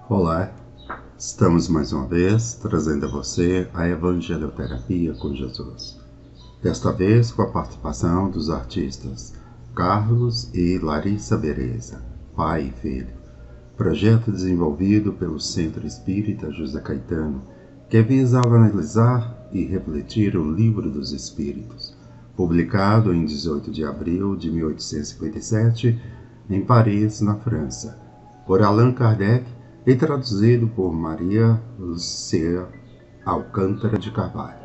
Olá, estamos mais uma vez trazendo a você a Evangelioterapia com Jesus. Desta vez com a participação dos artistas Carlos e Larissa Bereza, pai e filho. Projeto desenvolvido pelo Centro Espírita José Caetano, que visava analisar e refletir o Livro dos Espíritos, publicado em 18 de abril de 1857, em Paris, na França, por Allan Kardec e traduzido por Maria Lúcia Alcântara de Carvalho.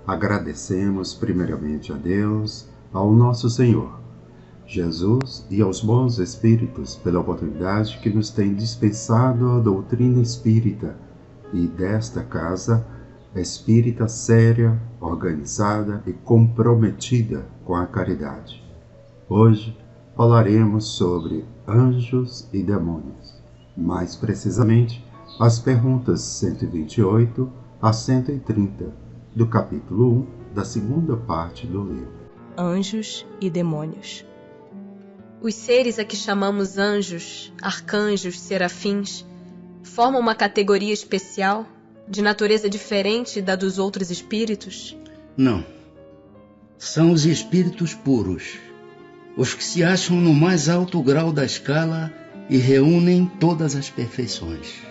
Agradecemos primeiramente a Deus, ao nosso Senhor, Jesus e aos bons espíritos pela oportunidade que nos tem dispensado a doutrina espírita e desta casa espírita séria, organizada e comprometida com a caridade. Hoje falaremos sobre anjos e demônios. Mais precisamente, as perguntas 128 a 130 do capítulo 1 da segunda parte do livro. Anjos e demônios. Os seres a que chamamos anjos, arcanjos, serafins, formam uma categoria especial, de natureza diferente da dos outros espíritos? Não. São os espíritos puros, os que se acham no mais alto grau da escala e reúnem todas as perfeições.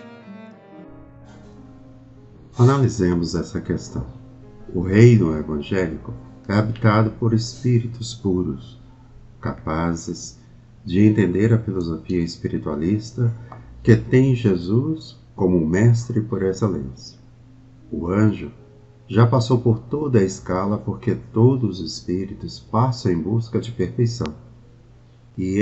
Analisemos essa questão. O reino evangélico é habitado por espíritos puros, capazes de entender a filosofia espiritualista que tem Jesus como mestre por excelência. O anjo já passou por toda a escala porque todos os espíritos passam em busca de perfeição. E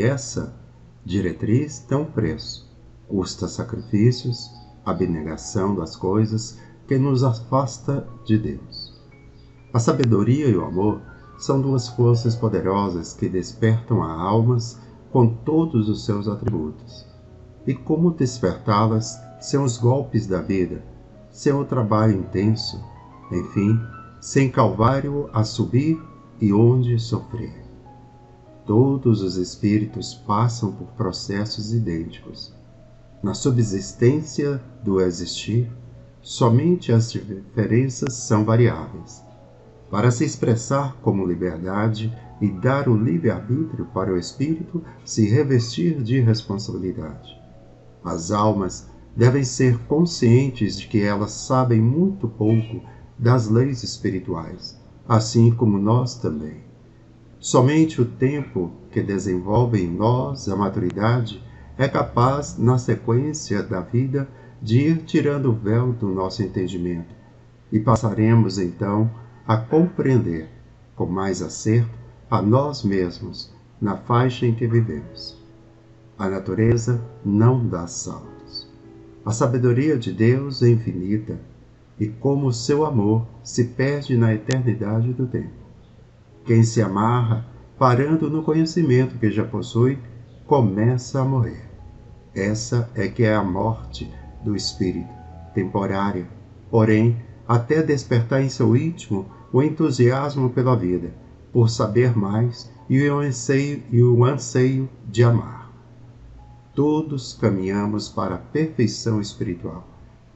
essa diretriz tem um preço, custa sacrifícios, abnegação das coisas que nos afasta de Deus. A sabedoria e o amor são duas forças poderosas que despertam a almas com todos os seus atributos. E como despertá-las sem os golpes da vida, sem o trabalho intenso, enfim, sem calvário a subir e onde sofrer. Todos os espíritos passam por processos idênticos. Na subsistência do existir, somente as diferenças são variáveis. Para se expressar como liberdade e dar o livre-arbítrio para o espírito se revestir de responsabilidade. As almas devem ser conscientes de que elas sabem muito pouco das leis espirituais, assim como nós também. Somente o tempo que desenvolve em nós a maturidade é capaz, na sequência da vida, de ir tirando o véu do nosso entendimento, e passaremos então a compreender, com mais acerto, a nós mesmos na faixa em que vivemos. A natureza não dá saltos. A sabedoria de Deus é infinita, e como o seu amor se perde na eternidade do tempo. Quem se amarra, parando no conhecimento que já possui, começa a morrer. Essa é que é a morte do espírito, temporária, porém, até despertar em seu íntimo o entusiasmo pela vida, por saber mais e o anseio de amar. Todos caminhamos para a perfeição espiritual,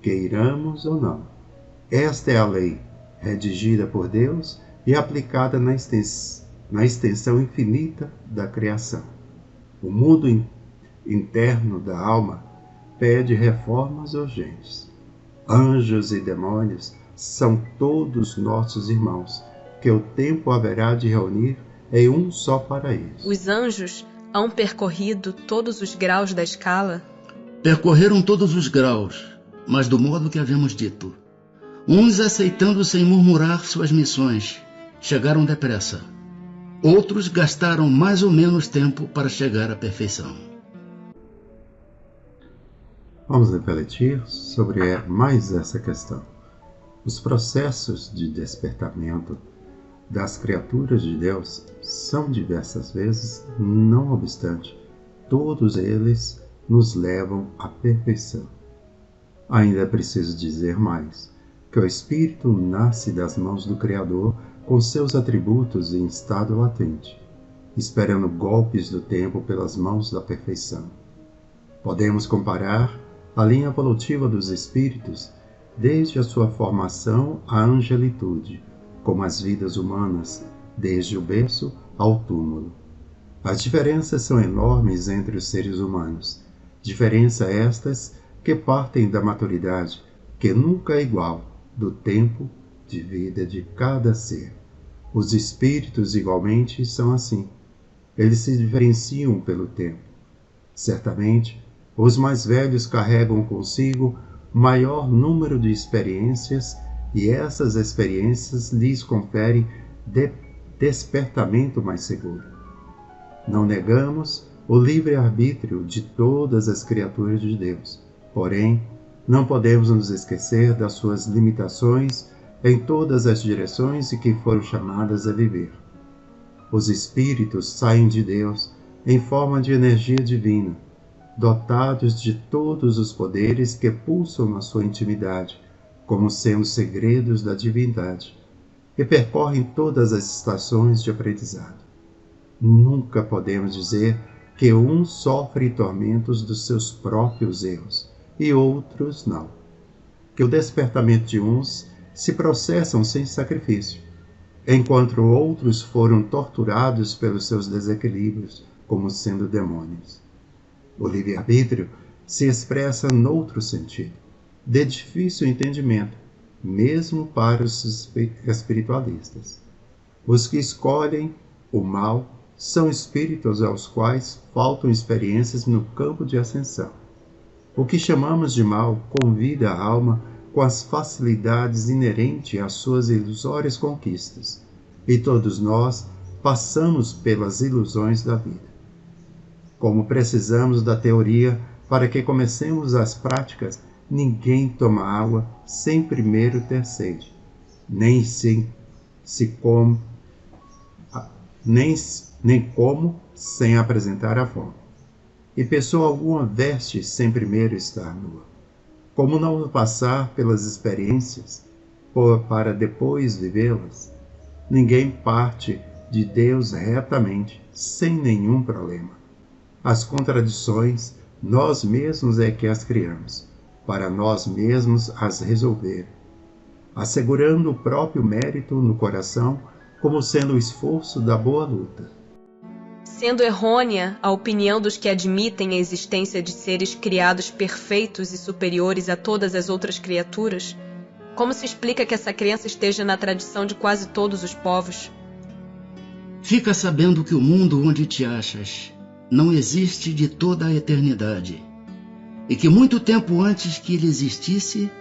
queiramos ou não. Esta é a lei, redigida por Deus e aplicada na extensão infinita da criação. O mundo interno da alma pede reformas urgentes. Anjos e demônios são todos nossos irmãos, que o tempo haverá de reunir em um só paraíso. Os anjos hão percorrido todos os graus da escala? Percorreram todos os graus, mas do modo que havíamos dito. Uns aceitando sem murmurar suas missões, chegaram depressa. Outros gastaram mais ou menos tempo para chegar à perfeição. Vamos refletir sobre mais essa questão. Os processos de despertamento das criaturas de Deus são diversas vezes, não obstante, todos eles nos levam à perfeição. Ainda é preciso dizer mais, que o Espírito nasce das mãos do Criador com seus atributos em estado latente, esperando golpes do tempo pelas mãos da perfeição. Podemos comparar a linha evolutiva dos espíritos, desde a sua formação à angelitude, como as vidas humanas, desde o berço ao túmulo. As diferenças são enormes entre os seres humanos, diferenças estas que partem da maturidade, que nunca é igual, do tempo de vida de cada ser. Os espíritos, igualmente, são assim. Eles se diferenciam pelo tempo. Certamente, os mais velhos carregam consigo maior número de experiências e essas experiências lhes conferem despertamento mais seguro. Não negamos o livre-arbítrio de todas as criaturas de Deus, porém, não podemos nos esquecer das suas limitações em todas as direções em que foram chamadas a viver. Os espíritos saem de Deus em forma de energia divina, dotados de todos os poderes que pulsam na sua intimidade, como sendo segredos da divindade, e percorrem todas as estações de aprendizado. Nunca podemos dizer que um sofre tormentos dos seus próprios erros e outros não. Que o despertamento de uns se processam sem sacrifício, enquanto outros foram torturados pelos seus desequilíbrios, como sendo demônios. O livre-arbítrio se expressa noutro sentido, de difícil entendimento, mesmo para os espiritualistas. Os que escolhem o mal são espíritos aos quais faltam experiências no campo de ascensão. O que chamamos de mal convida a alma com as facilidades inerentes às suas ilusórias conquistas, e todos nós passamos pelas ilusões da vida. Como precisamos da teoria para que comecemos as práticas, ninguém toma água sem primeiro ter sede, nem como sem apresentar a fome. E pessoa alguma veste sem primeiro estar nua. Como não passar pelas experiências para depois vivê-las? Ninguém parte de Deus retamente, sem nenhum problema. As contradições, nós mesmos é que as criamos, para nós mesmos as resolver, assegurando o próprio mérito no coração como sendo o esforço da boa luta. Sendo errônea a opinião dos que admitem a existência de seres criados perfeitos e superiores a todas as outras criaturas, como se explica que essa crença esteja na tradição de quase todos os povos? Fica sabendo que o mundo onde te achas não existe de toda a eternidade, e que muito tempo antes que ele existisse,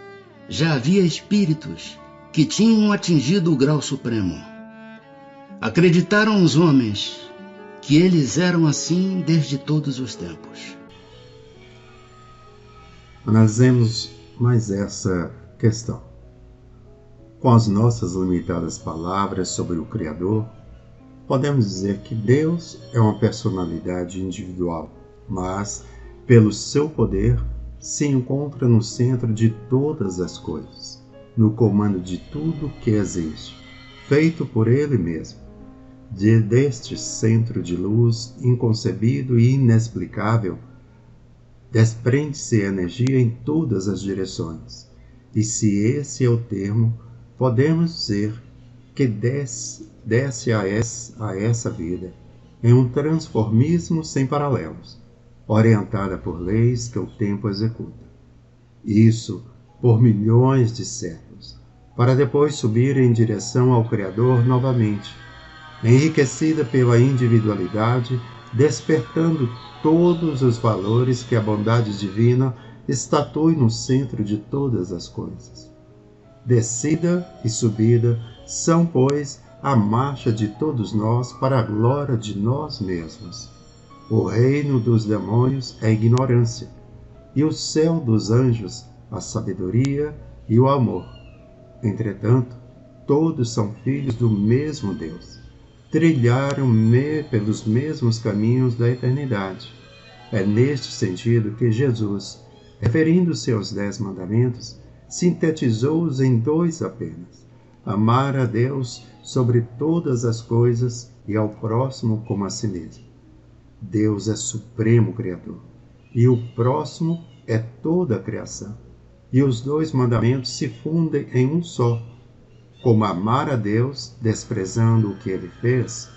já havia espíritos que tinham atingido o grau supremo. Acreditaram os homens que eles eram assim desde todos os tempos. Analisemos mais essa questão. Com as nossas limitadas palavras sobre o Criador, podemos dizer que Deus é uma personalidade individual, mas, pelo seu poder, se encontra no centro de todas as coisas, no comando de tudo que existe, feito por Ele mesmo. Deste centro de luz inconcebido e inexplicável, desprende-se energia em todas as direções. E se esse é o termo, podemos dizer que desce a essa vida em um transformismo sem paralelos, orientada por leis que o tempo executa. Isso por milhões de séculos, para depois subir em direção ao Criador novamente, enriquecida pela individualidade, despertando todos os valores que a bondade divina estatue no centro de todas as coisas. Descida e subida são, pois, a marcha de todos nós para a glória de nós mesmos. O reino dos demônios é a ignorância, e o céu dos anjos a sabedoria e o amor. Entretanto, todos são filhos do mesmo Deus. Trilharam pelos mesmos caminhos da eternidade. É neste sentido que Jesus, referindo-se aos 10 mandamentos, sintetizou-os em 2 apenas: amar a Deus sobre todas as coisas e ao próximo como a si mesmo. Deus é supremo Criador, e o próximo é toda a criação. E os dois mandamentos se fundem em um só, como amar a Deus, desprezando o que Ele fez.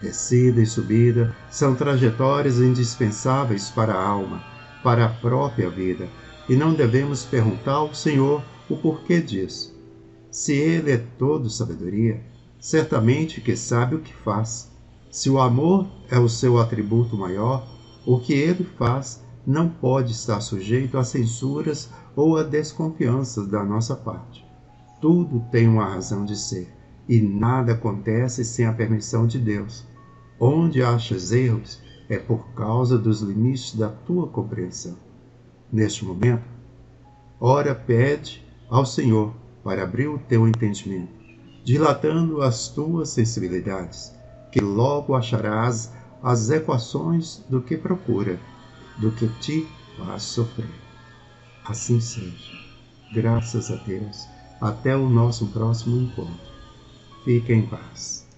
Descida e subida são trajetórias indispensáveis para a alma, para a própria vida, e não devemos perguntar ao Senhor o porquê disso. Se Ele é todo sabedoria, certamente que sabe o que faz. Se o amor é o seu atributo maior, o que Ele faz não pode estar sujeito a censuras ou a desconfianças da nossa parte. Tudo tem uma razão de ser, e nada acontece sem a permissão de Deus. Onde achas erros, é por causa dos limites da tua compreensão. Neste momento, ora, pede ao Senhor para abrir o teu entendimento, dilatando as tuas sensibilidades, que logo acharás as equações do que procura, do que te faz sofrer. Assim seja. Graças a Deus. Até o nosso próximo encontro. Fique em paz.